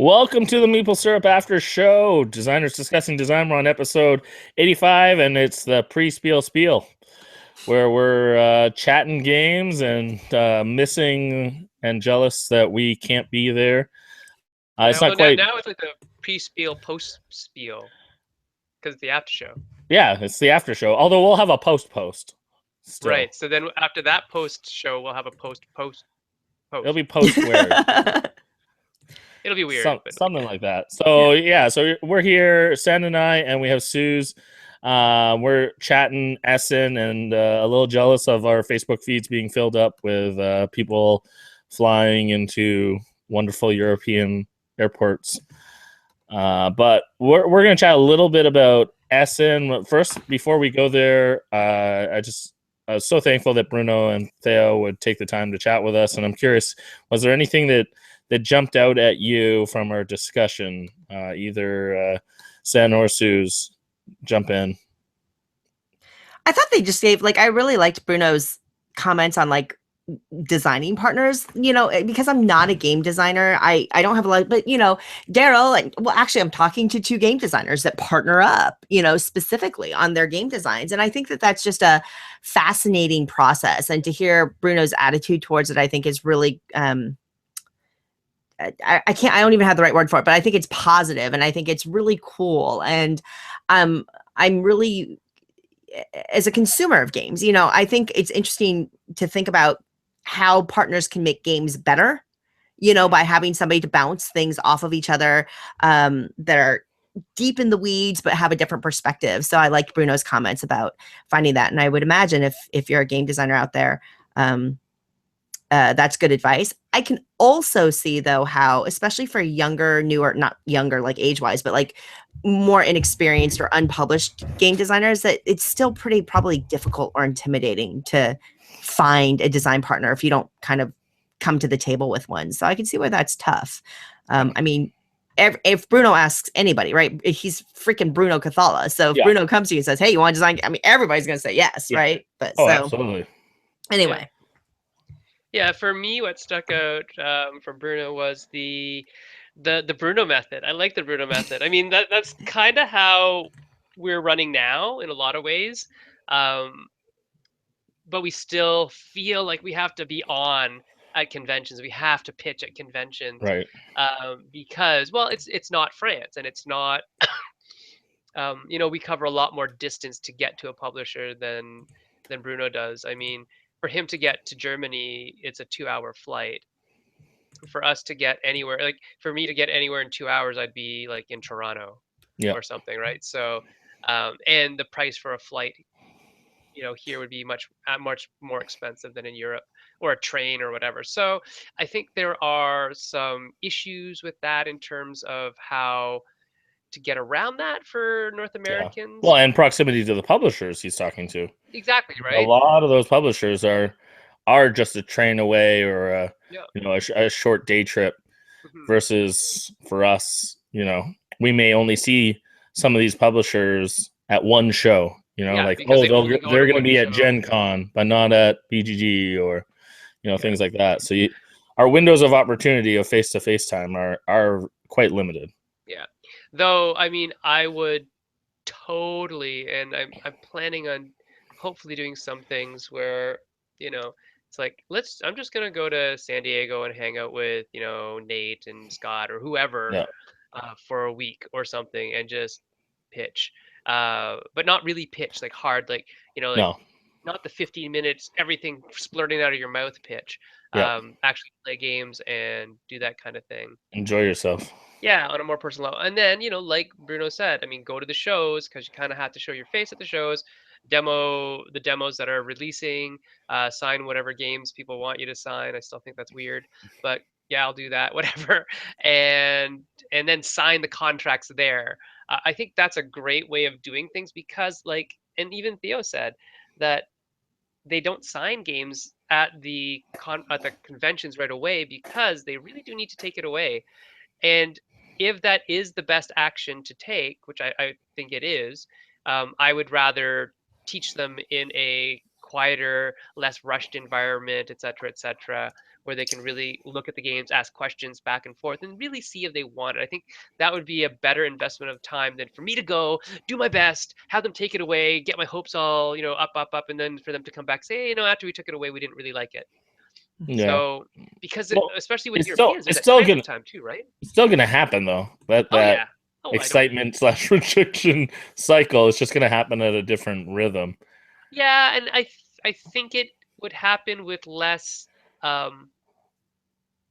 Welcome to the Meeple Syrup After Show. Designers discussing design. We're on episode 85, and it's the pre-spiel spiel, where we're chatting games and missing and jealous that we can't be there. It's not quite. Now it's like the pre-spiel, post-spiel, because it's the after show. Yeah, it's the after show. Although we'll have a post still. Right. So then after that post show, we'll have a post. It'll be post weird. It'll be weird. Something like that. So yeah, so we're here, Sand and I, and we have Suz. We're chatting Essen and a little jealous of our Facebook feeds being filled up with people flying into wonderful European airports. But we're going to chat a little bit about Essen. First, before we go there, I was so thankful that Bruno and Theo would take the time to chat with us. And I'm curious, was there anything that jumped out at you from our discussion? Either Sen or Suz, jump in. I thought they just gave, I really liked Bruno's comments on designing partners, because I'm not a game designer. I don't have a lot, but Daryl, and actually I'm talking to two game designers that partner up, specifically on their game designs. And I think that that's just a fascinating process. And to hear Bruno's attitude towards it, I think is really, I don't even have the right word for it, but I think it's positive and I think it's really cool. And I'm really, as a consumer of games, I think it's interesting to think about how partners can make games better, by having somebody to bounce things off of each other that are deep in the weeds, but have a different perspective. So I liked Bruno's comments about finding that. And I would imagine if you're a game designer out there, that's good advice. I can also see, though, how, especially for younger, newer, not younger, age-wise, but more inexperienced or unpublished game designers, that it's still probably difficult or intimidating to find a design partner if you don't kind of come to the table with one. So I can see where that's tough. I mean, if Bruno asks anybody, right, he's freaking Bruno Cathala. So if Bruno comes to you and says, hey, you want to design? I mean, everybody's going to say yes, right? But absolutely. Anyway. Yeah, for me, what stuck out from Bruno was the Bruno method. I like the Bruno method. I mean, that's kind of how we're running now in a lot of ways, but we still feel like we have to be on at conventions. We have to pitch at conventions, right? Because it's not France, and it's not. We cover a lot more distance to get to a publisher than Bruno does. I mean, for him to get to Germany, it's a 2-hour flight. For us to get anywhere, for me to get anywhere in 2 hours, I'd be in Toronto or something, right? So, and the price for a flight, here would be much more expensive than in Europe, or a train or whatever. So I think there are some issues with that in terms of how to get around that for North Americans. Well, and proximity to the publishers he's talking to. Exactly, right. A lot of those publishers are just a train away, or a short day trip, versus for us, we may only see some of these publishers at one show, they're going to be at Gen Con, but not at BGG or, things like that. So our windows of opportunity of face-to-face time are quite limited. Yeah. Though, I mean, I would totally, and I'm planning on hopefully doing some things where, it's I'm just gonna go to San Diego and hang out with, Nate and Scott or whoever for a week or something and just pitch. But not really pitch hard, not the 15 minutes, everything splurting out of your mouth pitch. Actually play games and do that kind of thing. Enjoy yourself. Yeah, on a more personal level. And then, like Bruno said, I mean, go to the shows, because you kind of have to show your face at the shows, demo the demos that are releasing, sign whatever games people want you to sign. I still think that's weird, but yeah, I'll do that, whatever. And then sign the contracts there. I think that's a great way of doing things, because and even Theo said that they don't sign games at the conventions right away, because they really do need to take it away. And if that is the best action to take, which I think it is, I would rather teach them in a quieter, less rushed environment, et cetera, where they can really look at the games, ask questions back and forth, and really see if they want it. I think that would be a better investment of time than for me to go do my best, have them take it away, get my hopes all, up, and then for them to come back, say, hey, after we took it away, we didn't really like it. Yeah. So because Well, especially with it's still Europeans, there's it's that still transit gonna time too, right? it's still gonna happen though. That Oh yeah. Oh, excitement slash rejection cycle is just gonna happen at a different rhythm. Yeah, and I think it would happen with less um,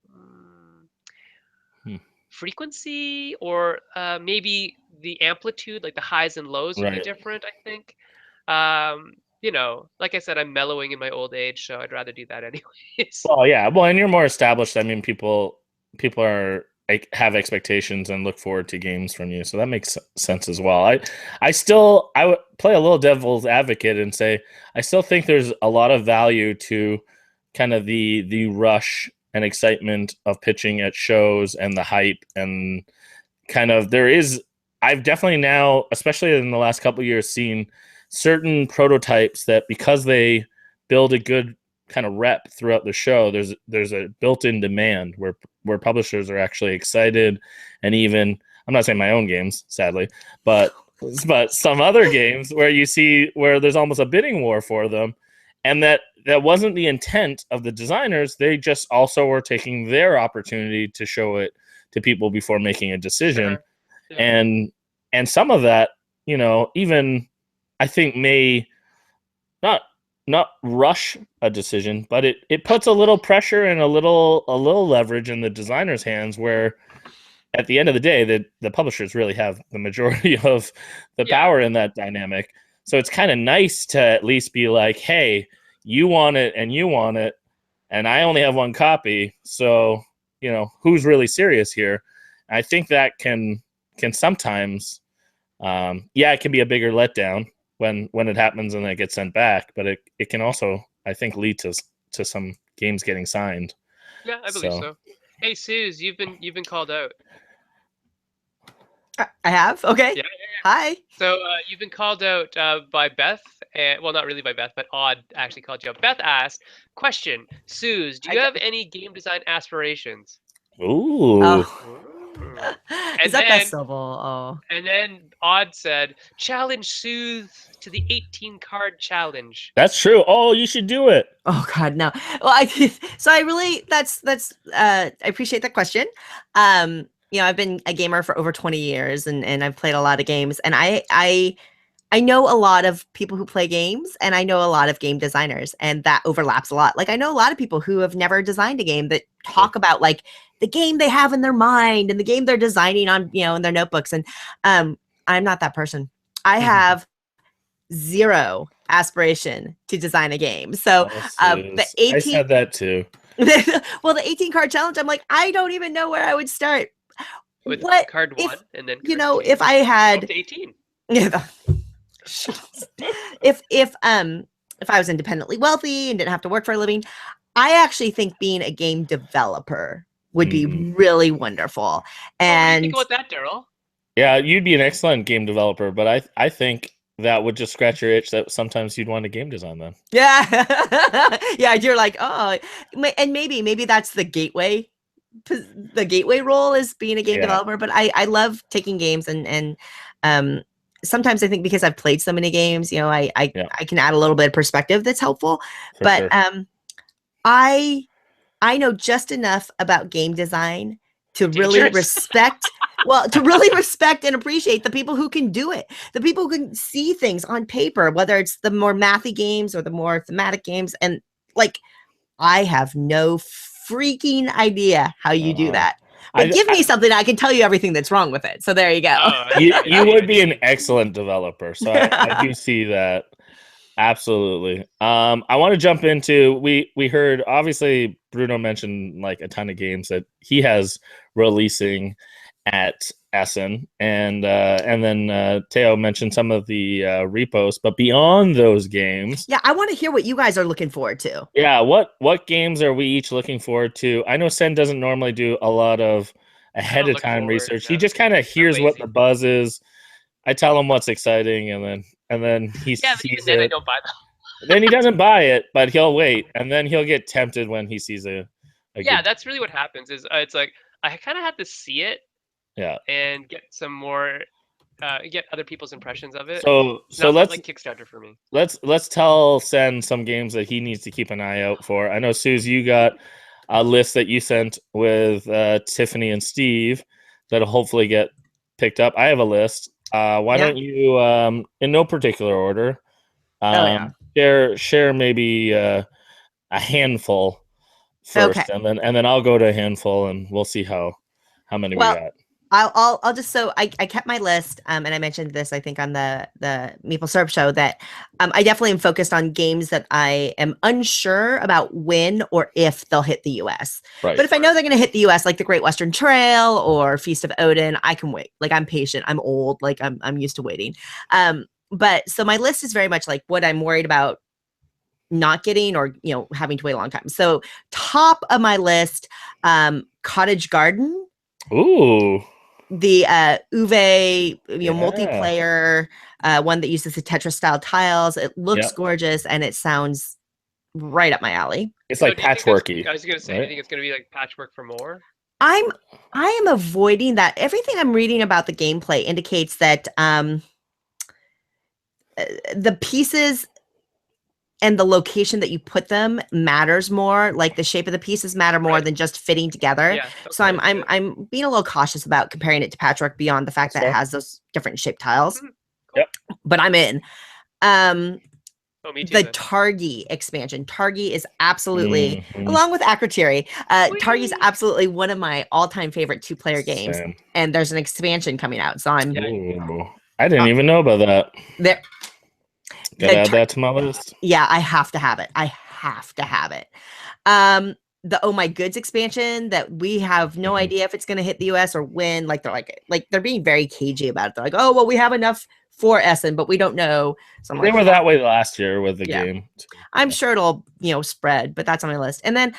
mm, Hmm. frequency, or maybe the amplitude, like the highs and lows, would be Right. different. I think. Like I said, I'm mellowing in my old age, so I'd rather do that anyways. Well, yeah. Well, and you're more established. I mean, people are like have expectations and look forward to games from you, so that makes sense as well. I would play a little devil's advocate and say I still think there's a lot of value to kind of the rush and excitement of pitching at shows and the hype and kind of there is. I've definitely now, especially in the last couple of years, seen certain prototypes that because they build a good kind of rep throughout the show, there's a built-in demand where publishers are actually excited, and even I'm not saying my own games, sadly, but some other games where you see where there's almost a bidding war for them, and that wasn't the intent of the designers. They just also were taking their opportunity to show it to people before making a decision. Sure. Yeah. And some of that, even I think may not rush a decision, but it puts a little pressure and a little leverage in the designer's hands, where at the end of the day the publishers really have the majority of the power in that dynamic. So it's kind of nice to at least be like, hey, you want it and you want it, and I only have one copy, so who's really serious here? I think that can sometimes it can be a bigger letdown when it happens and it gets sent back, but it can also, I think, lead to some games getting signed. Yeah, I believe so. Hey, Suz, you've been called out. I have? Okay. Yeah. Hi. So you've been called out by Beth. Well, not really by Beth, but Odd actually called you out. Beth asked, question, Suz, do you have any game design aspirations? Ooh. Oh. And Is that then, the civil? Oh. And then Odd said, challenge Suz to the 18 card challenge. That's true. Oh, you should do it. Oh God, no. Well, I really that's I appreciate that question. I've been a gamer for over 20 years and I've played a lot of games, and I know a lot of people who play games, and I know a lot of game designers, and that overlaps a lot. Like I know a lot of people who have never designed a game that talk about like the game they have in their mind and the game they're designing on, in their notebooks. And I'm not that person. I have zero aspiration to design a game. So the 18 I said that too. Well, the 18 card challenge, I'm like, I don't even know where I would start. With what card if, one and then if I had 18. if I was independently wealthy and didn't have to work for a living, I actually think being a game developer would be really wonderful. And what do you think about that, Daryl? Yeah, you'd be an excellent game developer, but I think that would just scratch your itch that sometimes you'd want to game design them. Yeah. Yeah, you're like, oh, and maybe that's the gateway. The gateway role is being a game developer, but I love taking games and sometimes I think because I've played so many games, I can add a little bit of perspective that's helpful. But I know just enough about game design to really respect and appreciate the people who can do it, the people who can see things on paper, whether it's the more mathy games or the more thematic games. And like, I have no freaking idea how you do that. But give me something, I can tell you everything that's wrong with it. So there you go. You would be an excellent developer. So I do see that. Absolutely. I want to jump into, we heard, obviously Bruno mentioned like a ton of games that he has releasing at Essen, and then Teo mentioned some of the repos, but beyond those games, I want to hear what you guys are looking forward to. Yeah, what games are we each looking forward to? I know Sen doesn't normally do a lot of ahead of time research. He just kind of hears what the buzz is. I tell him what's exciting, and then he sees then it. I don't buy them. Then he doesn't buy it, but he'll wait, and then he'll get tempted when he sees a Yeah, good, that's really what happens. Is it's like I kind of have to see it yeah. and get some more, get other people's impressions of it. So It's not let's like Kickstarter for me. let's tell Sen some games that he needs to keep an eye out for. I know, Suze, you got a list that you sent with Tiffany and Steve that'll hopefully get picked up. I have a list. Why Yeah. don't you, in no particular order, Oh yeah. share maybe a handful Okay. first, and then I'll go to a handful, and we'll see how many we Well, got. I'll just so I kept my list, and I mentioned this I think on the Meeple Syrup show that I definitely am focused on games that I am unsure about when or if they'll hit the US. Right. But if I know they're going to hit the US, like the Great Western Trail or Feast of Odin, I can wait. Like I'm patient. I'm old. Like I'm used to waiting. But so my list is very much like what I'm worried about not getting or having to wait a long time. So top of my list, Cottage Garden. Ooh. The Uwe Yeah. multiplayer one that uses the Tetris style tiles. It looks Yep. gorgeous and it sounds right up my alley. It's So like do you think that's- patchworky. I was gonna say, do right? you think it's gonna be like patchwork for more? I am avoiding that. Everything I'm reading about the gameplay indicates that the pieces and the location that you put them matters more. Like the shape of the pieces matter more Right. than just fitting together. Yeah. So okay, I'm being a little cautious about comparing it to Patchwork beyond the fact That's that it fair. has those different shaped tiles. Mhm. Yep. But I'm in. Oh, me too. The Then. Targi expansion. Targi is absolutely, Mhm. along with Akrotiri, Targi is Whee! absolutely one of my all-time favorite two-player games. Same. And there's an expansion coming out, so I'm Yeah. Ooh. I didn't even know about that. there. Gotta add that to my list. Yeah, I have to have it. I have to have it. The Oh My Goods expansion that we have no Mhm. idea if it's going to hit the US or when. Like they're being very cagey about it. They're like, oh well, we have enough for Essen, but we don't know. So I'm They like, were that way last year with the Yeah. game. I'm sure it'll spread, but that's on my list. And then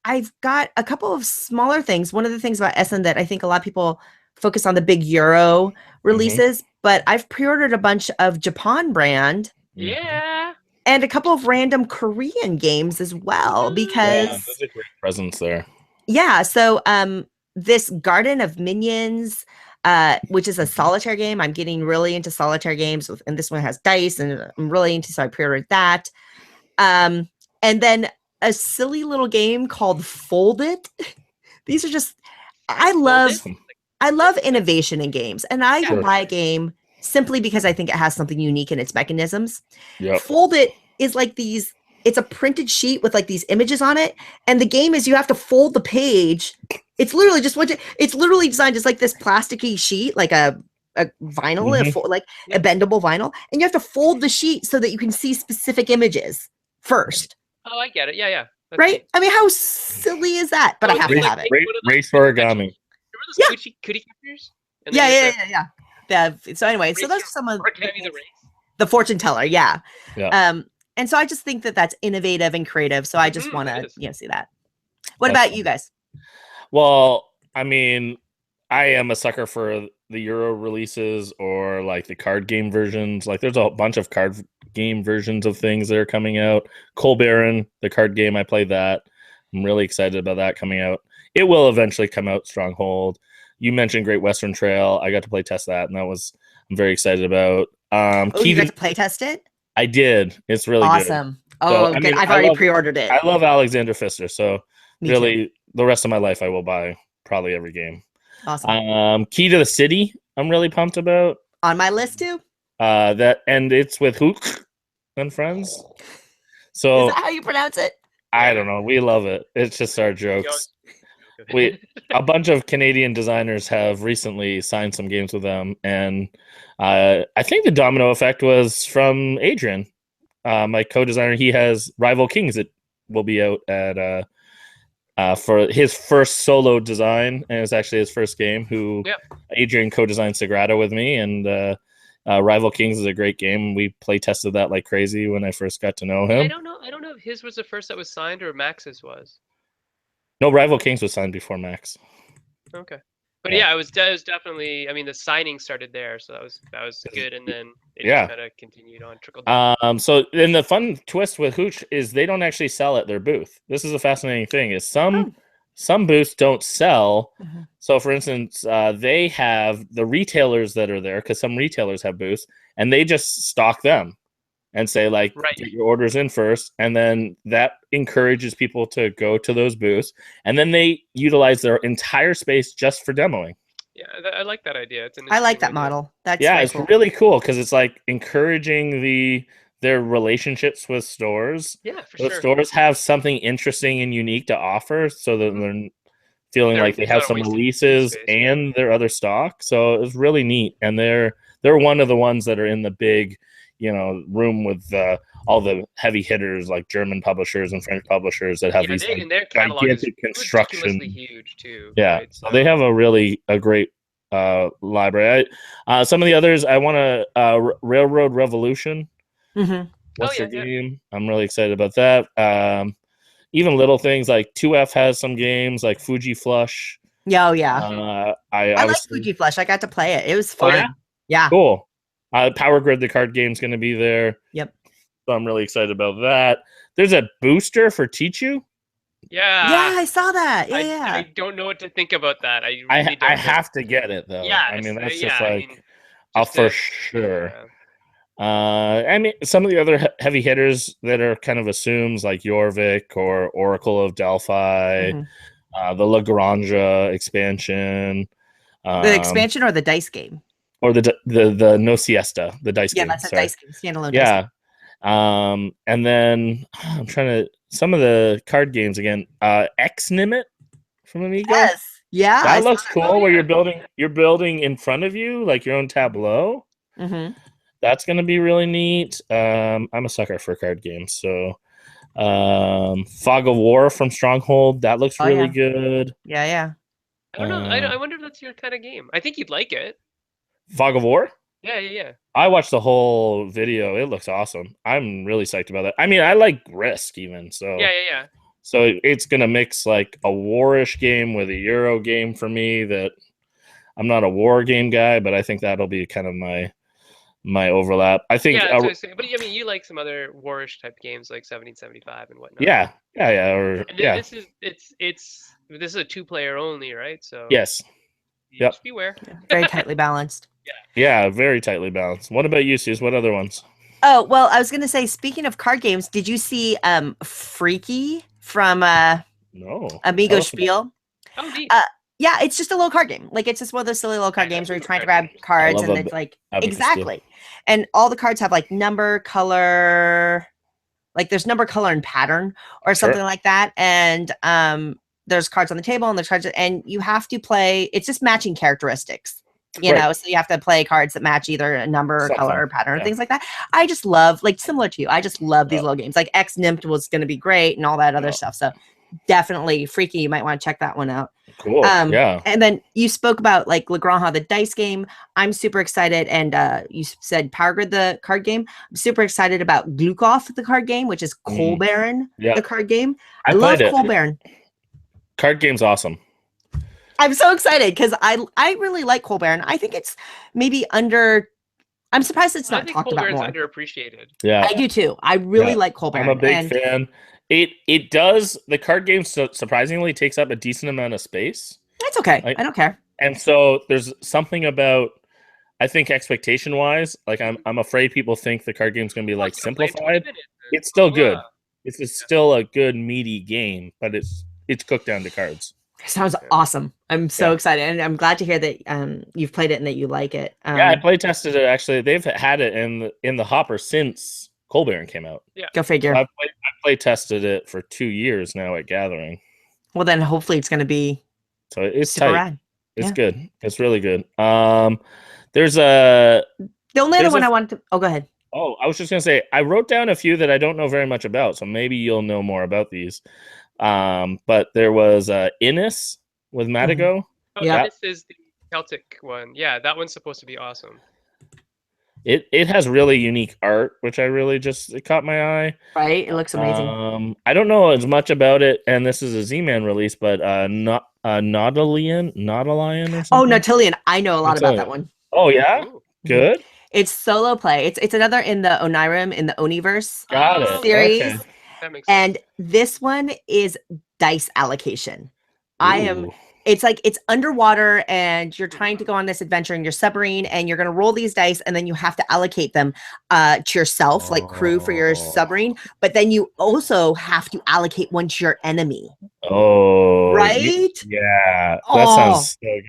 I've got a couple of smaller things. One of the things about Essen that I think a lot of people focus on the big Euro releases, but I've pre-ordered a bunch of Japan brand Yeah. and a couple of random Korean games as well, Yeah, because there's a great presence there. so this Garden of Minions, which is a solitaire game. I'm getting really into solitaire games, and this one has dice, and I'm really into, so I pre-ordered that. And then a silly little game called Fold It. These are just I love innovation in games, and I will Sure. buy a game simply because I think it has something unique in its mechanisms. Yep. Fold It is like it's a printed sheet with like these images on it, and the game is you have to fold the page. It's literally just it's literally designed as like this plasticky sheet, like a vinyl, like a bendable vinyl, and you have to fold the sheet so that you can see specific images first. Oh, I get it. Yeah, yeah. That's Right? neat. I mean, how silly is that? But I have to have it. Race origami. Remember those cookie cutters? And then you have Yeah. So anyway, so Race those are some of Origami the race. the fortune teller. Yeah. Yeah. And so I just think that that's innovative and creative. So I just want it to is. see that. What about you guys? Well, I mean, I am a sucker for the Euro releases or like the card game versions. Like there's a bunch of card game versions of things that are coming out. Coal Baron, the card game, I played that. I'm really excited about that coming out. It will eventually come out, Stronghold. You mentioned Great Western Trail. I got to play test that, and I'm very excited about. You got to play test it? I did. It's really awesome. good. Oh, good. I've already pre-ordered it. I love Alexander Pfister, so Me really too. the rest of my life I will buy probably every game. Awesome. Key to the City, I'm really pumped about. On my list too. And it's with Hook and Friends. So is that how you pronounce it? I don't know. We love it. It's just our jokes. A bunch of Canadian designers have recently signed some games with them, and I think the domino effect was from Adrian, my co-designer. He has Rival Kings that will be out at for his first solo design, and it's actually his first game. Adrian co-designed Sagrada with me, and Rival Kings is a great game. We play tested that like crazy when I first got to know him. I don't know if his was the first that was signed or Max's was. No, Rival Kings was signed before Max. Okay, but yeah, it was definitely. I mean, the signing started there, so that was good, and then it Yeah. just kind of continued on, trickled down. So then the fun twist with Hooch is they don't actually sell at their booth. This is a fascinating thing. Is some booths don't sell. Mhm. So for instance, they have the retailers that are there because some retailers have booths, and they just stock them and say like Right. get your orders in first, and then that encourages people to go to those booths, and then they utilize their entire space just for demoing. Yeah, I like that idea. It's an I like interesting that idea. model. That's Yeah, very it's cool. really cool because it's like encouraging their relationships with stores. Yeah, for Those sure. stores have something interesting and unique to offer, so that they're feeling like they It's have not a some wasted releases space, yeah. and their other stock. So it's really neat, and they're one of the ones that are in the big, room with all the heavy hitters like German publishers and French publishers that have these and their catalog is gigantic construction. ridiculously huge too. Yeah, Right? so they have a great library. Some of the others I want to Railroad Revolution. Mhm. What's yeah, their game? I'm really excited about that. Even little things like 2F has some games like Fuji Flush. Yeah, oh yeah. I like Fuji Flush. I got to play it. It was fun. yeah? Yeah. Cool. Power Grid, the card game's going to be there. Yep. So I'm really excited about that. There's a booster for Tichu. Yeah. Yeah, I saw that. Yeah, I yeah. don't know what to think about that. I really don't. I have to get it though. Yeah, I mean that's yeah, just I like mean, I'll just for a- sure. yeah. I mean, some of the other heavy hitters that are kind of assumes like Jorvik or Oracle of Delphi, Mhm. The Lagrange expansion, The expansion or the dice game? or the No Siesta, the dice Yeah, game. that's a Sorry. dice game, standalone dice game. Yeah. And then I'm trying to some of the card games again. X Nimit from Amigo. Yes. Yeah. That looks saw cool. Where you're building in front of you, like your own tableau. Mhm. That's gonna be really neat. I'm a sucker for card games, so Fog of War from Stronghold, that looks Oh, really yeah. good. Yeah, yeah. I don't know. I wonder if that's your kind of game. I think you'd like it. Fog of War? Yeah. I watched the whole video. It looks awesome. I'm really psyched about that. I mean, I like Risk even, so Yeah. so it's gonna mix like a warish game with a Euro game for me. That I'm not a war game guy, but I think that'll be kind of my overlap. I think Yeah, that's what I was saying. But I mean, you like some other warish type games like 1775 and whatnot. yeah. And Yeah. this is a 2-player only, right? So Yes. Yep. just beware. Yeah, very tightly balanced. Yeah, very tightly balanced. What about you, Suze? What other ones? Oh, well, I was going to say, speaking of card games, did you see Freaky from No. Amigo Spiel? Oh, neat. Yeah, it's just a little card game. Like, it's just one of those silly little card games where you're trying to grab games. cards, love and a it's like Abacus exactly. And all the cards have like number, color, like there's number, color, and pattern or something like that. And there's cards on the table, and there's cards, and you have to play. It's just matching characteristics. You know, so you have to play cards that match either a number, or color, or pattern, or things like that. I just love, like, similar to you, I just love these little games. Like X Nymph was going to be great and all that other stuff. So definitely Freaky. You might want to check that one out. Cool. Yeah. And then you spoke about like Lagrange, the dice game. I'm super excited. And you said Power Grid, the card game. I'm super excited about Glukov, the card game, which is Coal Baron, the card game. I love Coal Baron. Card game's awesome. I'm so excited because I really like Coal Baron. I think it's maybe under. I'm surprised it's not talked about more. I think Coal Baron's underappreciated. Yeah, I do too. I really like Coal Baron. I'm a big fan. It does, the card game surprisingly takes up a decent amount of space. That's okay. I don't care. And so there's something about, I think expectation wise, like I'm afraid people think the card game's gonna be like simplified. It's still good. It's still a good meaty game, but it's cooked down to cards. Sounds awesome. I'm so excited, and I'm glad to hear that you've played it and that you like it. Yeah, I play tested it actually. They've had it in the hopper since Coal Baron came out. Yeah, go figure. So I play tested it for 2 years now at Gathering. Well, then hopefully it's going to be it's super tight. rad. It's good. It's really good. There's the only other one I wanted to. Oh, go ahead. Oh, I was just gonna say I wrote down a few that I don't know very much about, so maybe you'll know more about these. But there was Innis with Madigo. Oh, yeah, this is the Celtic one. Yeah, that one's supposed to be awesome. It has really unique art, which I really it caught my eye. Right, it looks amazing. I don't know as much about it, and this is a Z-Man release, but Nautilian or something. Oh, Nautilian. I know a lot about that one. Oh yeah, good. It's solo play. It's another in the Onirim in the Oniverse Got it. series. Okay. That makes sense. And this one is dice allocation. It's like it's underwater and you're trying to go on this adventure in your submarine and you're going to roll these dice and then you have to allocate them to yourself, like crew for your submarine. But then you also have to allocate one to your enemy. Right? Yeah. That sounds so good.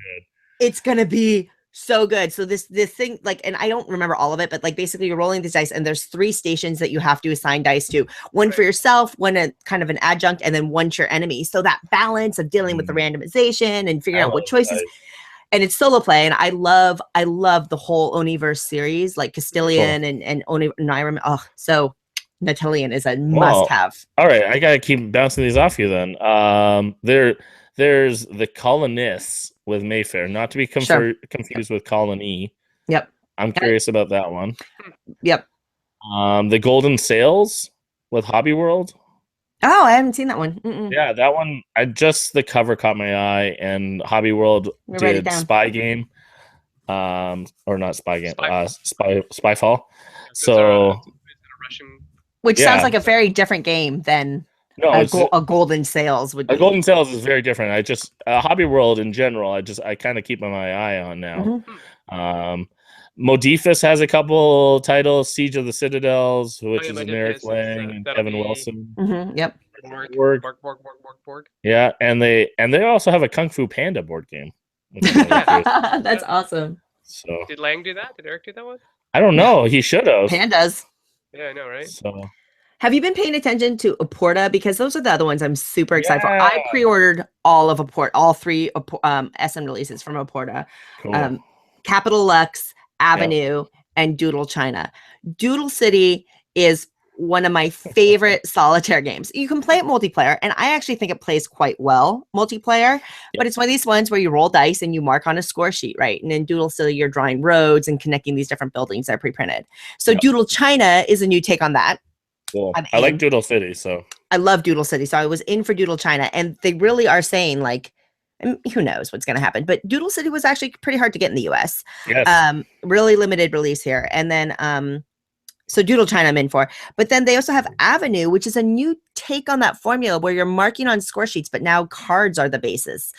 It's going to be so good. So this thing, like, and I don't remember all of it, but like basically you're rolling these dice and there's 3 stations that you have to assign dice to. One for yourself, one a kind of an adjunct, and then one to your enemy. So that balance of dealing with the randomization and figuring out what choices. And it's solo play, and I love the whole Oniverse series, like Castilian and Onirim. Oh, so Natalian is a must-have. All right, I gotta keep bouncing these off you then. There's the Colonists with Mayfair, not to be confused with Colony. Yep. I'm curious about that one. Yep. The Golden Sails with Hobby World. Oh, I haven't seen that one. Mm-mm. Yeah, that one. The cover caught my eye, and Hobby World did Spy Game, or not Spy Game, Spyfall. So, which sounds like a very different game than a Golden Sails would be. A Golden Sails is very different. I just Hobby World in general. I kind of keep my eye on now. Mm-hmm. Modifus has a couple titles: Siege of the Citadels, which is Eric Lang and Kevin Wilson. Mm-hmm. Yep. Borg. Yeah, and they also have a Kung Fu Panda board game. That's awesome. So did Lang do that? Did Eric do that one? I don't know. He should have. Pandas. Yeah, I know, right? So. Have you been paying attention to Aporta? Because those are the other ones I'm super excited for. I pre-ordered all 3 SM releases from Aporta. Cool. Capital Lux, Avenue, and Doodle China. Doodle City is one of my favorite solitaire games. You can play it multiplayer, and I actually think it plays quite well multiplayer, but it's one of these ones where you roll dice and you mark on a score sheet, right? And in Doodle City, you're drawing roads and connecting these different buildings that are pre-printed. So Doodle China is a new take on that. Cool. I like Doodle City, so. I love Doodle City, so I was in for Doodle China, and they really are saying, like, who knows what's going to happen, but Doodle City was actually pretty hard to get in the US. Yes. Really limited release here. And then, so Doodle China I'm in for, but then they also have Avenue, which is a new take on that formula where you're marking on score sheets, but now cards are the basis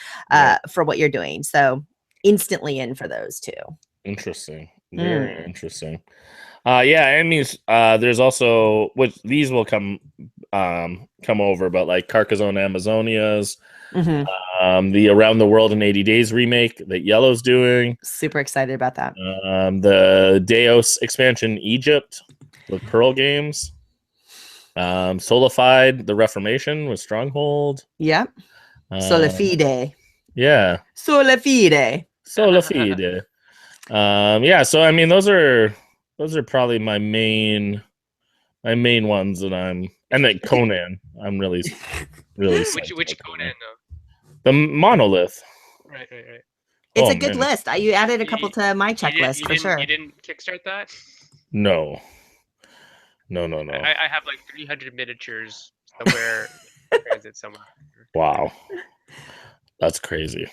for what you're doing. So instantly in for those two. Interesting. Very interesting. I mean, there's also, which these will come over, but like Carcassonne Amazonias, the Around the World in 80 Days remake that Yellow's doing. Super excited about that. The Deos expansion Egypt with Pearl Games. Solified the Reformation with Stronghold. Yep. Sola Fide. Yeah. Sola Fide. Sola Fide. So I mean, those are probably my main ones that and then Conan. I'm really which Conan though? The Monolith. Right. It's a good list. You added a couple to my checklist for sure. You didn't kickstart that? No. I have like 300 miniatures somewhere. Transit somewhere. Wow, that's crazy.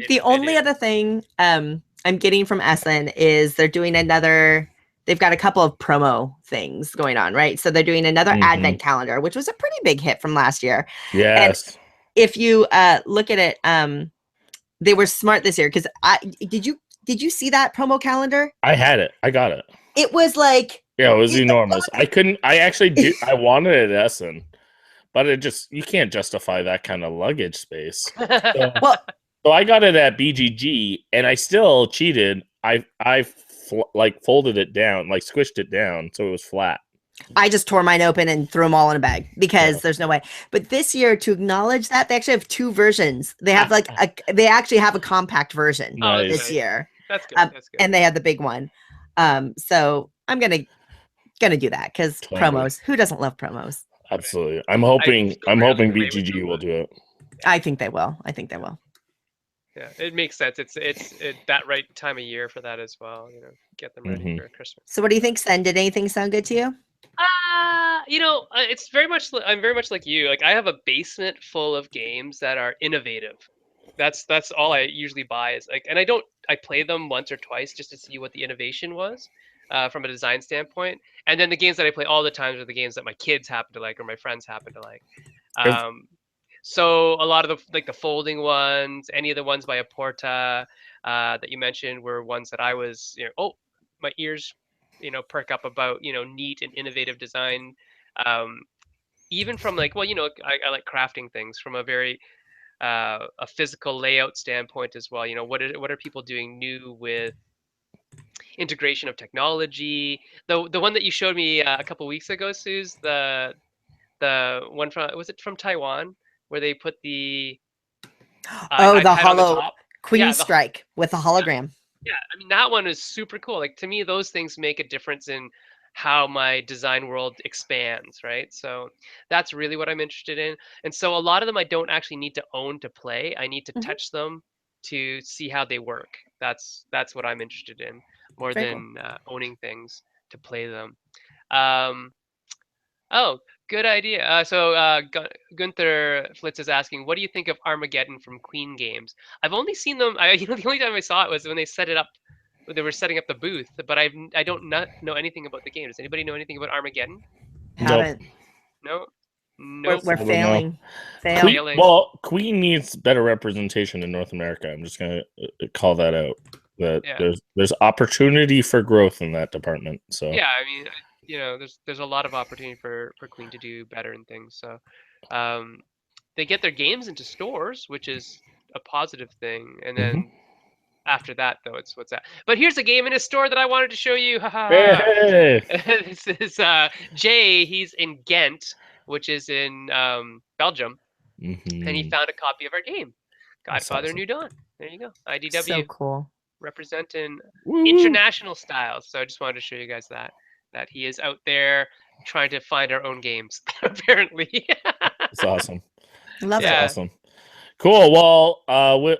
The only other thing I'm getting from Essen is they're doing they've got a couple of promo things going on, right? So they're doing another advent calendar, which was a pretty big hit from last year. Yes. And if you look at it, they were smart this year because did you see that promo calendar? I had it. I got it. It was like, yeah, it was enormous. I wanted it at Essen, but you can't justify that kind of luggage space. So I got it at BGG, and I still cheated. I folded it down, like squished it down, so it was flat. I just tore mine open and threw them all in a bag because there's no way. But this year, to acknowledge that, they actually have 2 versions. They have they actually have a compact version this year. That's good. That's good. And they had the big one. So I'm gonna do that because promos. Who doesn't love promos? Absolutely. I'm hoping BGG will do it. I think they will. Yeah, it makes sense. It's that right time of year for that as well. Get them ready for Christmas. So what do you think, Sen? Did anything sound good to you? It's very much. I'm very much like you. Like I have a basement full of games that are innovative. That's all I usually buy is like, and I play them once or twice just to see what the innovation was. from a design standpoint. And then the games that I play all the times are the games that my kids happen to like or my friends happen to like. So a lot of the folding ones, any of the ones by Aporta that you mentioned were ones that I was, my ears, perk up about, neat and innovative design. Even from like, well, I like crafting things from a very a physical layout standpoint as well. What are people doing new with integration of technology? The one that you showed me a couple weeks ago, Suze, the one from, was it from Taiwan, where they put the Oh, the iPad on the hollow top? Queen Yeah, Strike with a hologram. yeah. I mean, that one is super cool. Like to me, those things make a difference in how my design world expands, right? So that's really what I'm interested in. And so a lot of them I don't actually need to own to play. I need to Mhm. touch them to see how they work. That's what I'm interested in more Very cool. than owning things to play them. Um, Oh, good idea. Gunther Flitz is asking, what do you think of Armageddon from Queen Games? I've only seen them. The only time I saw it was when they set it up. When they were setting up the booth, but I don't not know anything about the game. Does anybody know anything about Armageddon? Nope. Haven't. No, We're Sadly, no. failing. Fail. Queen, Failing. well, Queen needs better representation in North America. I'm just gonna call that out. That Yeah. there's opportunity for growth in that department. So Yeah, I mean, there's a lot of opportunity for Queen to do better and things. So, um, they get their games into stores, which is a positive thing, and then after that, though, it's what's that? But here's a game in a store that I wanted to show you. Ha ha ha. Hey! This is Jay. He's in Ghent, which is in Belgium, and he found a copy of our game, Godfather awesome. New Dawn. There you go. IDW So cool. representing Woo! international styles. So I just wanted to show you guys that he is out there trying to find our own games. Apparently. It's awesome. Love It's it. Yeah. awesome. Cool. Well,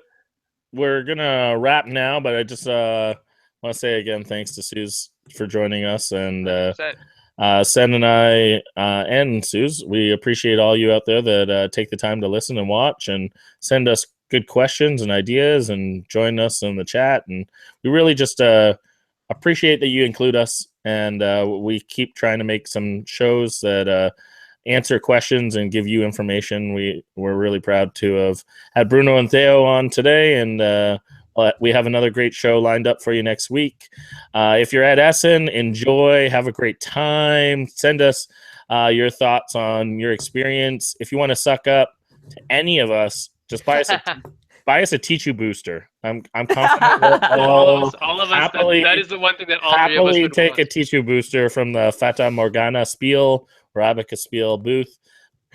we're gonna wrap now, but I just want to say again, thanks to Suz for joining us, and 100%. Sen and I and Suz, we appreciate all you out there that take the time to listen and watch and send us good questions and ideas and join us in the chat. And we really just appreciate that you include us, and we keep trying to make some shows that answer questions and give you information. We're really proud to have had Bruno and Theo on today, and we have another great show lined up for you next week. If you're at Essen, enjoy, have a great time. Send us your thoughts on your experience. If you want to suck up to any of us, just buy us a Tichu booster. I'm confident that all of us. That is the one thing that all three of us happily would take want. a Tichu booster from the Fata Morgana Spiel or Abaca Spiel booth.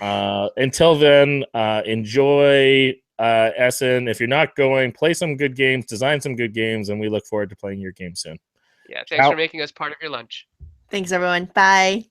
Until then, enjoy Essen. If you're not going, play some good games, design some good games, and we look forward to playing your game soon. Yeah, thanks for making us part of your lunch. Thanks, everyone. Bye.